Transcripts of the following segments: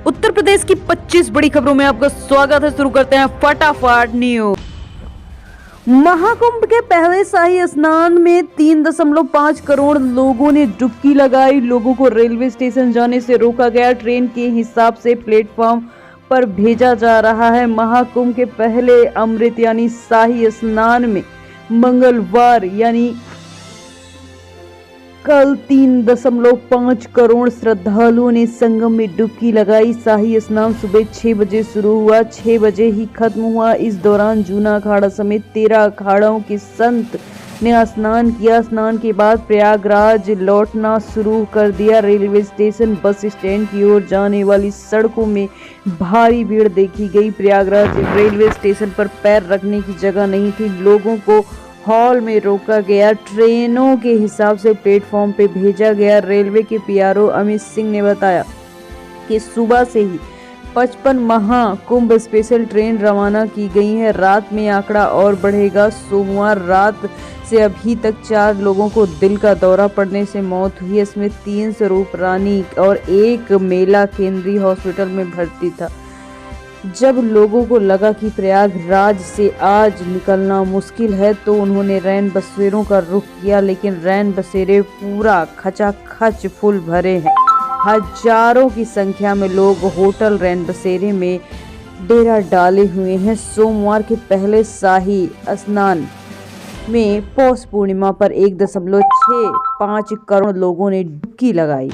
उत्तर प्रदेश की 25 बड़ी खबरों में आपका स्वागत है। शुरू करते हैं फटाफट न्यूज। महाकुंभ के पहले शाही स्नान में 3.5 करोड़ लोगों ने डुबकी लगाई। लोगों को रेलवे स्टेशन जाने से रोका गया। ट्रेन के हिसाब से प्लेटफॉर्म पर भेजा जा रहा है। महाकुंभ के पहले अमृत यानी शाही स्नान में मंगलवार यानी कल 3.5 करोड़ श्रद्धालुओं ने संगम में डुबकी लगाई। शाही स्नान सुबह 6 बजे शुरू हुआ, 6 बजे ही खत्म हुआ। इस दौरान जूना अखाड़ा समेत 13 अखाड़ों के संत ने स्नान किया। स्नान के बाद प्रयागराज लौटना शुरू कर दिया। रेलवे स्टेशन, बस स्टैंड की ओर जाने वाली सड़कों में भारी भीड़ देखी गई। प्रयागराज रेलवे स्टेशन पर पैर रखने की जगह नहीं थी। लोगों को हॉल में रोका गया। ट्रेनों के हिसाब से प्लेटफॉर्म पे भेजा गया। रेलवे के पीआरओ अमित सिंह ने बताया कि सुबह से ही 55 महाकुंभ स्पेशल ट्रेन रवाना की गई है। रात में आंकड़ा और बढ़ेगा। सोमवार रात से अभी तक 4 लोगों को दिल का दौरा पड़ने से मौत हुई। इसमें 3 स्वरूप रानी और 1 मेला केंद्रीय हॉस्पिटल में भर्ती था। जब लोगों को लगा कि प्रयागराज से आज निकलना मुश्किल है तो उन्होंने रैन बसेरों का रुख किया, लेकिन रैन बसेरे पूरा खचाखच फुल भरे हैं। हजारों की संख्या में लोग होटल रैन बसेरे में डेरा डाले हुए हैं। सोमवार के पहले शाही स्नान में पौष पूर्णिमा पर 1.65 करोड़ लोगों ने डुबकी लगाई।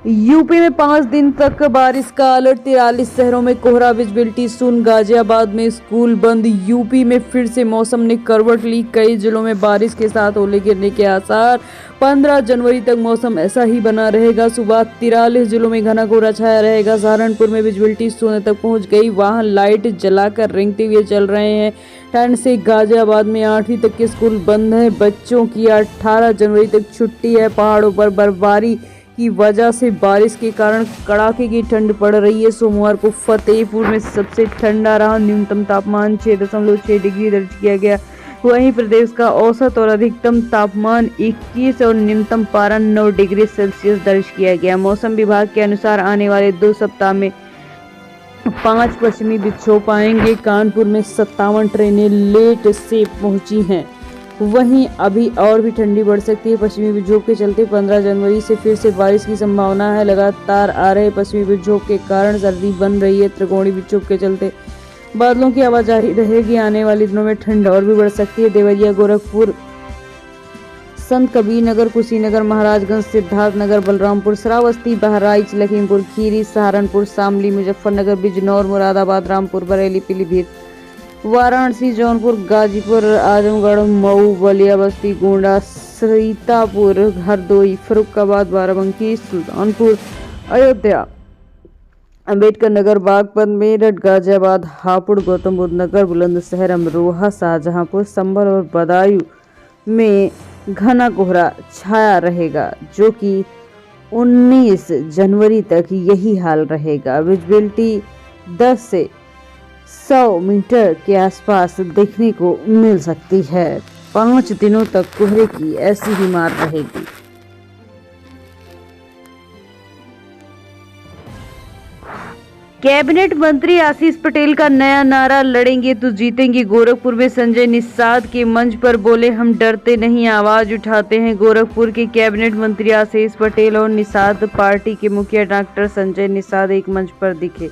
यूपी में 5 दिन तक बारिश का अलर्ट। 43 शहरों में कोहरा, विजिबिलिटी शून्य। गाजियाबाद में स्कूल बंद। यूपी में फिर से मौसम ने करवट ली। कई जिलों में बारिश के साथ ओले गिरने के आसार। 15 जनवरी तक मौसम ऐसा ही बना रहेगा। सुबह 43 जिलों में घना कोहरा छाया रहेगा। सहारनपुर में विजिबिलिटी शून्य तक पहुंच गई। वाहन लाइट जलाकर रेंगते हुए चल रहे हैं। ठंड से गाजियाबाद में 8वीं तक के स्कूल बंद है। बच्चों की 18 जनवरी तक छुट्टी है। पहाड़ों पर बर्फबारी की वजह से बारिश के कारण कड़ाके की ठंड पड़ रही है। सोमवार को फतेहपुर में सबसे ठंडा रहा। न्यूनतम तापमान 6.6 डिग्री दर्ज किया गया। वहीं प्रदेश का औसत और अधिकतम तापमान 21 और न्यूनतम पारा 9 डिग्री सेल्सियस दर्ज किया गया। मौसम विभाग के अनुसार आने वाले 2 सप्ताह में 5 पश्चिमी विक्षोभ आएंगे। कानपुर में 57 ट्रेनें लेट से पहुंची हैं। वहीं अभी और भी ठंडी बढ़ सकती है। पश्चिमी विक्षोभ के चलते 15 जनवरी से फिर से बारिश की संभावना है। लगातार आ रहे पश्चिमी विक्षोभ के कारण सर्दी बन रही है। त्रिकोणीय विक्षोभ के चलते बादलों की हवा जारी रहेगी। आने वाले दिनों में ठंड और भी बढ़ सकती है। देवरिया, गोरखपुर, संत कबीर नगर, कुशीनगर, महाराजगंज, सिद्धार्थनगर, बलरामपुर, श्रावस्ती, बहराइच, लखीमपुर खीरी, सहारनपुर, शामली, मुजफ्फरनगर, बिजनौर, मुरादाबाद, रामपुर, बरेली, पीलीभीत, वाराणसी, जौनपुर, गाजीपुर, आजमगढ़, मऊ, बलिया, बस्ती, गोंडा, सीतापुर, हरदोई, फर्रुखाबाद, बाराबंकी, सुल्तानपुर, अयोध्या, अम्बेडकर नगर, बागपत, मेरठ, गाजियाबाद, हापुड़, गौतम बुद्ध नगर, बुलंदशहर, अमरोहा, शाहजहांपुर, संभल और बदायूं में घना कोहरा छाया रहेगा, जो कि 19 जनवरी तक यही हाल रहेगा। विजिबिलिटी 10 से 100 मीटर के आसपास देखने को मिल सकती है। 5 दिनों तक कोहरे की ऐसी ही मार रहेगी। कैबिनेट मंत्री आशीष पटेल का नया नारा, लड़ेंगे तो जीतेंगे। गोरखपुर में संजय निषाद के मंच पर बोले, हम डरते नहीं, आवाज उठाते हैं। गोरखपुर के कैबिनेट मंत्री आशीष पटेल और निषाद पार्टी के मुखिया डॉक्टर संजय निषाद एक मंच पर दिखे।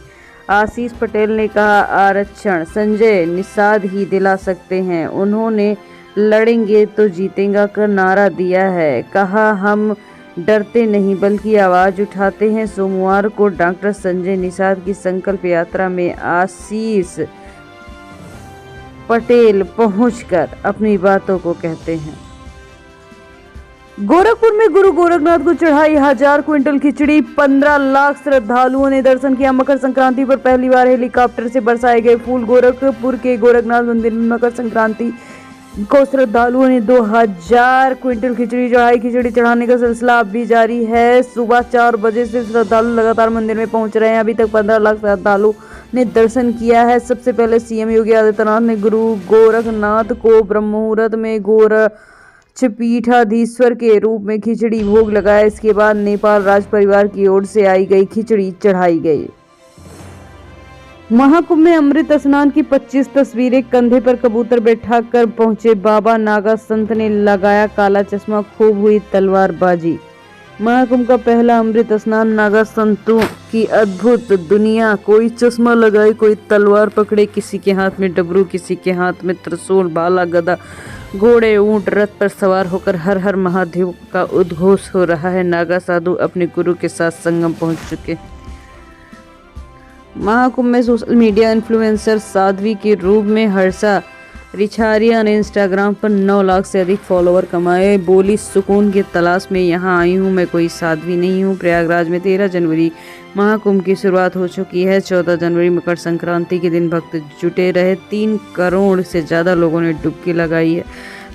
आशीष पटेल ने कहा, आरक्षण संजय निषाद ही दिला सकते हैं। उन्होंने लड़ेंगे तो जीतेंगे का नारा दिया है। कहा, हम डरते नहीं बल्कि आवाज उठाते हैं। सोमवार को डॉक्टर संजय निषाद की संकल्प यात्रा में आशीष पटेल पहुंचकर अपनी बातों को कहते हैं। गोरखपुर में गुरु गोरखनाथ को चढ़ाई 1000 क्विंटल खिचड़ी। 15 लाख श्रद्धालुओं ने दर्शन किया। मकर संक्रांति पर पहली बार हेलीकॉप्टर से बरसाए गए फूल। गोरखपुर के गोरखनाथ मंदिर में मकर संक्रांति को श्रद्धालुओं ने 2000 क्विंटल खिचड़ी चढ़ाई। खिचड़ी चढ़ाने का सिलसिला अब भी जारी है। सुबह 4 बजे से श्रद्धालु लगातार मंदिर में पहुंच रहे हैं। अभी तक 15 लाख श्रद्धालु ने दर्शन किया है। सबसे पहले सीएम योगी आदित्यनाथ ने गुरु गोरखनाथ को ब्रह्म मुहूर्त में पीठाधीश्वर के रूप में खिचड़ी भोग लगाया। इसके बाद नेपाल राज परिवार की ओर से आई गई खिचड़ी चढ़ाई गई। महाकुंभ में अमृत स्नान की 25 तस्वीरें। कंधे पर कबूतर बैठाकर पहुंचे बाबा नागा संत ने लगाया काला चश्मा, खूब हुई तलवारबाजी। महाकुंभ का पहला अमृत स्नान नागा संतों की अद्भुत दुनिया। कोई चश्मा लगाए, कोई तलवार पकड़े, किसी के हाथ में डमरू, किसी के हाथ में त्रिशूल, भाला, गदा, घोड़े, ऊंट, रथ पर सवार होकर हर हर महादेव का उद्घोष हो रहा है। नागा साधु अपने गुरु के साथ संगम पहुंच चुके। महाकुंभ में सोशल मीडिया इन्फ्लुएंसर साध्वी के रूप में हर्षा रिछारिया ने इंस्टाग्राम पर 9 लाख से अधिक फॉलोअर कमाए। बोली, सुकून की तलाश में यहाँ आई हूँ, मैं कोई साध्वी नहीं हूँ। प्रयागराज में 13 जनवरी महाकुंभ की शुरुआत हो चुकी है। 14 जनवरी मकर संक्रांति के दिन भक्त जुटे रहे। 3 करोड़ से ज्यादा लोगों ने डुबकी लगाई है।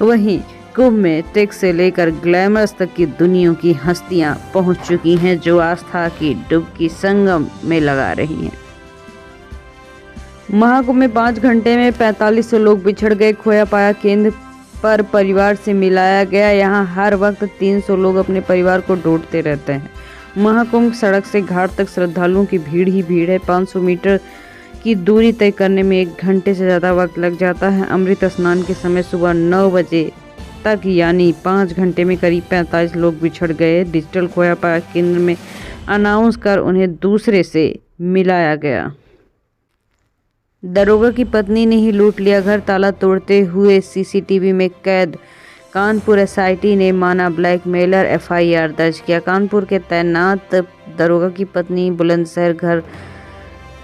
वहीं कुंभ में टेक से लेकर ग्लैमरस तक की दुनिया की हस्तियां पहुंच चुकी हैं, जो आस्था की डुबकी संगम में लगा रही हैं। महाकुंभ में 5 घंटे में 4500 लोग बिछड़ गए। खोया पाया केंद्र पर परिवार से मिलाया गया। यहाँ हर वक्त 300 लोग अपने परिवार को ढूंढते रहते हैं। महाकुंभ सड़क से घाट तक श्रद्धालुओं की भीड़ ही भीड़ है। 500 मीटर की दूरी तय करने में 1 घंटे से ज़्यादा वक्त लग जाता है। अमृत स्नान के समय सुबह 9 बजे तक यानी 5 घंटे में करीब 45 लोग बिछड़ गए। डिजिटल खोया पाया केंद्र में अनाउंस कर उन्हें दूसरे से मिलाया गया। दरोगा की पत्नी ने ही लूट लिया घर, ताला तोड़ते हुए सीसीटीवी में कैद। कानपुर एसआईटी ने माना ब्लैकमेलर, एफआईआर दर्ज किया। कानपुर के तैनात दरोगा की पत्नी बुलंदशहर घर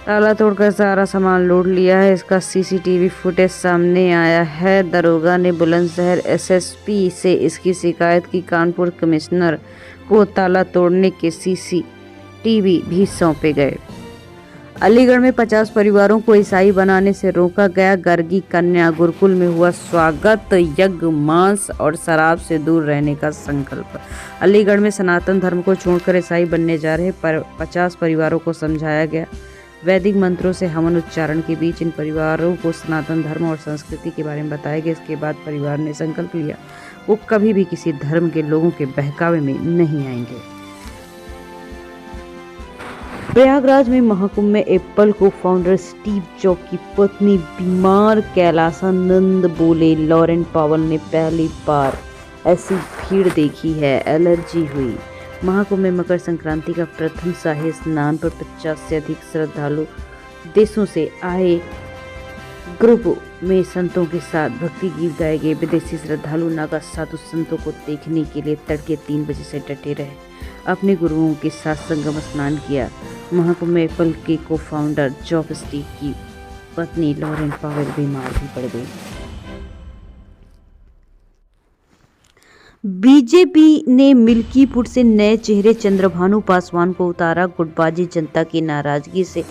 ताला तोड़कर सारा सामान लूट लिया है। इसका सीसीटीवी फुटेज सामने आया है। दरोगा ने बुलंदशहर एसएसपी से इसकी शिकायत की। कानपुर कमिश्नर को ताला तोड़ने के सीसीटीवी भी सौंपे गए। अलीगढ़ में 50 परिवारों को ईसाई बनाने से रोका गया। गर्गी कन्या गुरुकुल में हुआ स्वागत। यज्ञ, मांस और शराब से दूर रहने का संकल्प। अलीगढ़ में सनातन धर्म को छोड़कर ईसाई बनने जा रहे 50 परिवारों को समझाया गया। वैदिक मंत्रों से हवन उच्चारण के बीच इन परिवारों को सनातन धर्म और संस्कृति के बारे में बताया गया। इसके बाद परिवार ने संकल्प लिया वो कभी भी किसी धर्म के लोगों के बहकावे में नहीं आएंगे। प्रयागराज में महाकुंभ में एप्पल को फाउंडर स्टीव जॉब की पत्नी बीमार। कैलासानंद बोले, लॉरेन पावल ने पहली बार ऐसी भीड़ देखी है, एलर्जी हुई। महाकुंभ में मकर संक्रांति का प्रथम शाही स्नान पर 50 से अधिक श्रद्धालु देशों से आए। ग्रुप में संतों के साथ भक्ति गीत गाए गए। विदेशी श्रद्धालु नागा साधु संतों को देखने के लिए तड़के 3 बजे से डटे रहे। अपने गुरुओं के साथ संगम स्नान किया। महाकुंभ में एप्पल के को फाउंडर जॉब स्टीव की पत्नी लॉरेन पावेल बीमार भी पड़ गई। बीजेपी ने मिल्कीपुर से नए चेहरे चंद्रभानु पासवान को उतारा। गुटबाजी जनता की नाराजगी से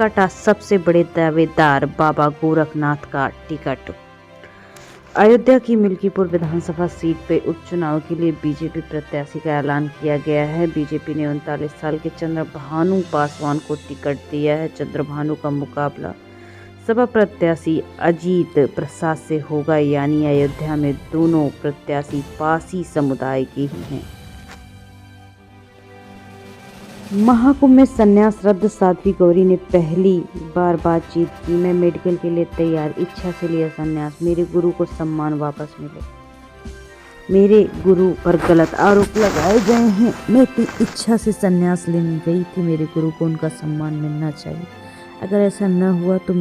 कटा सबसे बड़े दावेदार बाबा गोरखनाथ का टिकट। अयोध्या की मिल्कीपुर विधानसभा सीट पर उपचुनाव के लिए बीजेपी प्रत्याशी का ऐलान किया गया है। बीजेपी ने 39 साल के चंद्रभानु पासवान को टिकट दिया है। चंद्रभानु का मुकाबला सपा प्रत्याशी अजीत प्रसाद से होगा, यानी अयोध्या में दोनों प्रत्याशी पासी समुदाय के ही हैं। महाकुंभ में संन्यास रद्द। साध्वी गौरी ने पहली बार बातचीत की। मैं मेडिकल के लिए तैयार, इच्छा से लिया संन्यास। मेरे गुरु को सम्मान वापस मिले। मेरे गुरु पर गलत आरोप लगाए गए हैं। मैं अपनी इच्छा से संन्यास लेने गई थी। मेरे गुरु को उनका सम्मान मिलना चाहिए। अगर ऐसा न हुआ तो